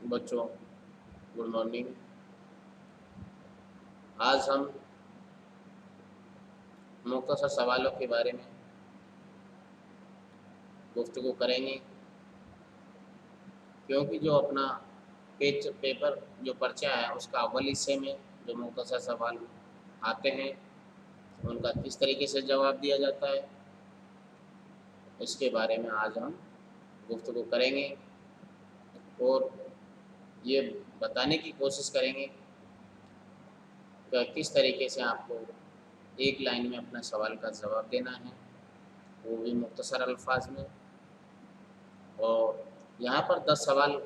बच्चों, good morning. आज हम मुख्तसर सवालों के बारे में गुफ्तगू करेंगे, क्योंकि जो अपना पेपर जो पर्चा है उसका अव्वल हिस्से में जो मुख्तसर सवाल आते हैं उनका किस तरीके से जवाब दिया जाता है, इसके बारे में आज हम गुफ्तगू करेंगे और ये बताने की कोशिश करेंगे कि किस तरीके से आपको एक लाइन में अपना सवाल का जवाब देना है, वो भी मुख्तसर अल्फाज में। और यहाँ पर 10 सवाल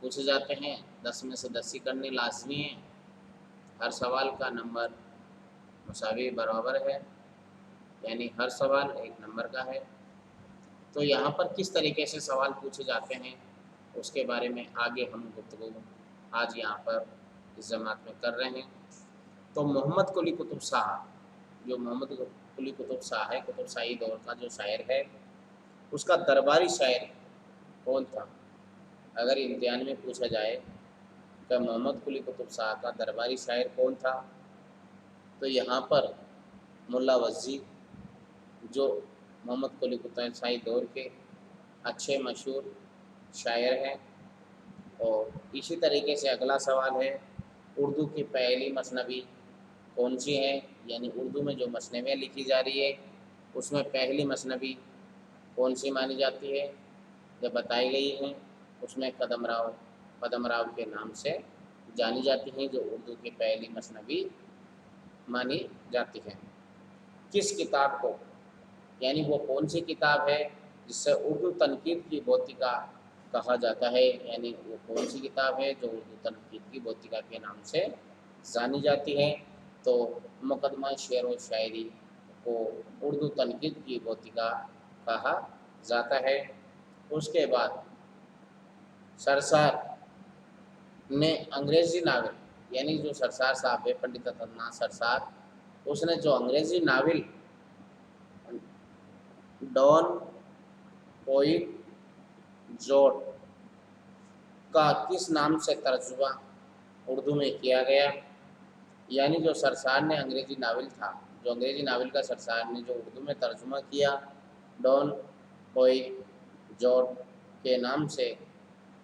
पूछे जाते हैं, 10 में से 10 ही करने लाजमी है। हर सवाल का नंबर मुसावी बराबर है, यानी हर सवाल एक नंबर का है। तो यहाँ पर किस तरीके से सवाल पूछे जाते हैं उसके बारे में आगे हम गुफ्तगू आज यहाँ पर इस जमात में कर रहे हैं। तो मोहम्मद कुली कुतुब शाह, जो मोहम्मद कुली कुतुब शाह है, कुतुब शाही दौर का जो शायर है, उसका दरबारी शायर कौन था? अगर इम्तिहान में पूछा जाए कि मोहम्मद कुली कुतुब शाह का दरबारी शायर कौन था, तो यहाँ पर मुल्ला वज़ी, जो मोहम्मद कुली कुतुब शाही दौर के अच्छे मशहूर शायर हैं। और इसी तरीके से अगला सवाल है, उर्दू की पहली मसनवी कौन सी है? यानी उर्दू में जो मसनवियाँ लिखी जा रही है उसमें पहली मसनवी कौन सी मानी जाती है? जो बताई गई हैं उसमें कदम राव के नाम से जानी जाती हैं, जो उर्दू की पहली मसनवी मानी जाती है। किस किताब को, यानी वो कौन सी किताब है जिससे उर्दू तनकीद की बोतिका कहा जाता है? यानी वो कौन सी किताब है जो उर्दू तनकीद की बोतिका के नाम से जानी जाती है? तो मुकदमा शेर व शायरी को उर्दू तनकीद की बोतिका कहा जाता है। उसके बाद सरसार ने अंग्रेज़ी नावल, यानी जो सरसार साहब है, पंडित अतुलनाथ सरसार, उसने जो अंग्रेज़ी नावल डॉन पोइट जोट का किस नाम से तर्जुमा उर्दू में किया गया? यानी जो सरसार ने अंग्रेज़ी नावल था, जो अंग्रेज़ी नावल का सरसार ने जो उर्दू में तर्जुमा किया, डॉन पोइट जोट के नाम से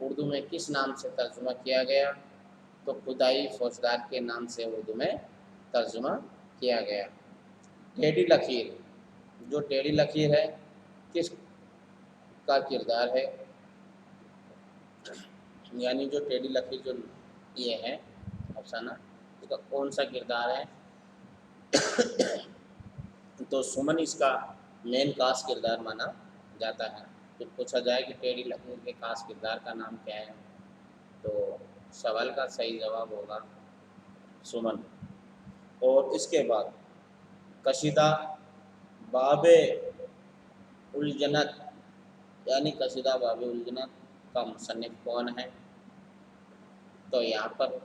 उर्दू में किस नाम से तर्जुमा किया गया? तो खुदाई फौजदार के नाम से उर्दू में तर्जुमा किया गया। टेढ़ी लकीर, जो टेढ़ी लकीर है किस का किरदार है? यानी जो टेढ़ी लकीर जो ये है अफसाना, उसका कौन सा किरदार है? तो सुमन इसका मेन खास किरदार माना जाता है। तो पूछा जाए कि टेढ़ी लकीर के खास किरदार का नाम क्या है, तो सवाल का सही जवाब होगा सुमन। और इसके बाद कशीदा बाबे उलजनत, यानी कसीदा बाबे उलजनत का मुसन्निफ कौन है? तो यहाँ पर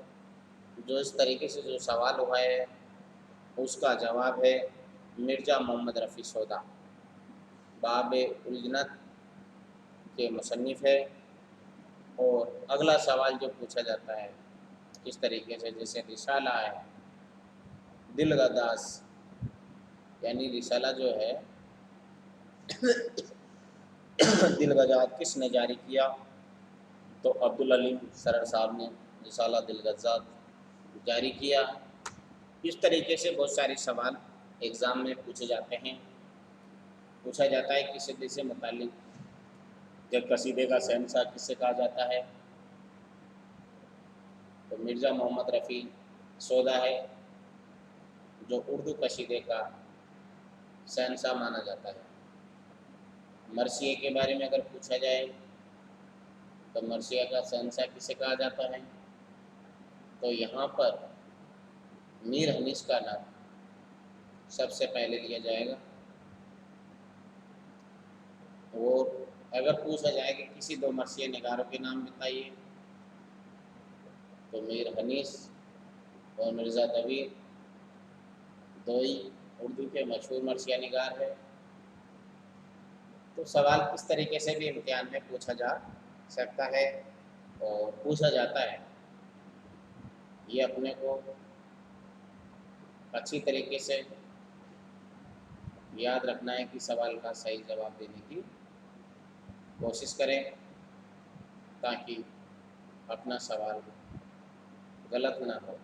जो इस तरीके से जो सवाल हुआ है उसका जवाब है मिर्ज़ा मोहम्मद रफ़ी सौदा, बाबे उलजनत के मुसन्निफ है। और अगला सवाल जो पूछा जाता है किस तरीके से, जैसे रिसाला है, दिलगदास, यानी रिसाला जो है दिलगजात किसने जारी किया? तो अब्दुल अलीम सरर साहब ने रिसाला दिलगजात जारी किया। इस तरीके से बहुत सारे सवाल एग्ज़ाम में पूछे जाते हैं। पूछा जाता है कसीदे से मुताल्लिक, जब कसीदे का शहंशाह किससे कहा जाता है? तो मिर्ज़ा मोहम्मद रफ़ी सौदा है, जो उर्दू कसीदे का शहंशाह माना जाता है। मरसिए के बारे में अगर पूछा जाए तो मरसिया का शहंशाह किसे कहा जाता है? तो यहाँ पर मीर हनीस का नाम सबसे पहले लिया जाएगा। और अगर पूछा जाए कि किसी दो मरसिया निगारों के नाम बताइए, तो मीर हनीस और मिर्ज़ा तबीर दो ही उर्दू के मशहूर मरसिया निगार है। तो सवाल किस तरीके से भी इम्तिहान में पूछा जा सकता है। اور پوچھا جاتا ہے، یہ اپنے کو اچھی طریقے سے یاد رکھنا ہے کہ سوال کا صحیح جواب دینے کی کوشش کریں تاکہ اپنا سوال غلط نہ ہو۔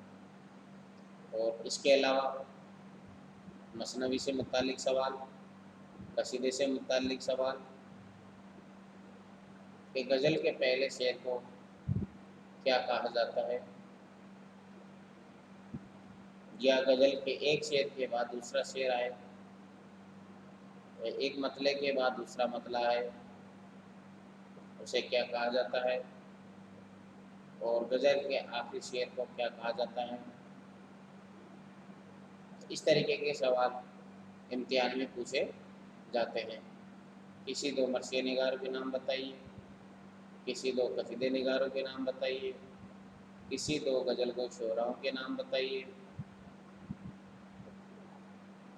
اور اس کے علاوہ مثنوی سے متعلق سوال، قصیدے سے متعلق سوال، کہ غزل کے پہلے شعر کو کیا کہا جاتا ہے، یا غزل کے ایک شعر کے بعد دوسرا شعر آئے، ایک مطلع کے بعد دوسرا مطلع آئے، اسے کیا کہا جاتا ہے، اور غزل کے آخری شعر کو کیا کہا جاتا ہے۔ اس طریقے کے سوال امتحان میں پوچھے جاتے ہیں۔ کسی دو مرثیہ نگاروں کے نام بتائیے، کسی دو قصیدے نگاروں کے نام بتائیے، کسی دو غزل گو شعراؤں کے نام بتائیے۔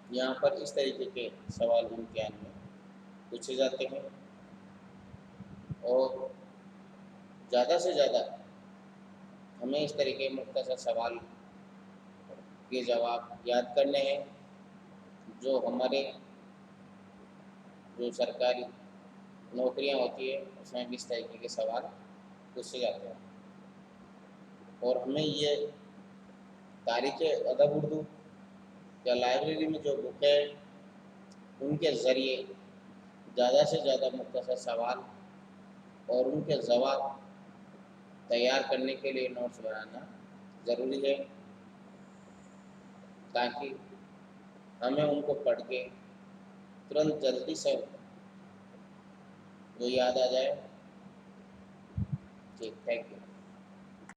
یہاں پر اس طریقے کے سوال امتحان میں پوچھے جاتے ہیں، اور زیادہ سے زیادہ ہمیں اس طریقے مختصر سوال کے جواب یاد کرنے ہیں جو ہمارے جو سرکاری نوکریاں ہوتی ہے اس میں بھی اس طریقے کے سوال پوچھے جاتے ہیں۔ اور ہمیں یہ تاریخ ادب اردو یا لائبریری میں جو بک ہے ان کے ذریعے زیادہ سے زیادہ مختصر سوال اور ان کے جواب تیار کرنے کے لیے نوٹس بنانا ضروری ہے، تاکہ ہمیں ان کو پڑھ کے ترنت جلدی سے وہ یاد آ جائے۔ ٹھیک، تھینک یو۔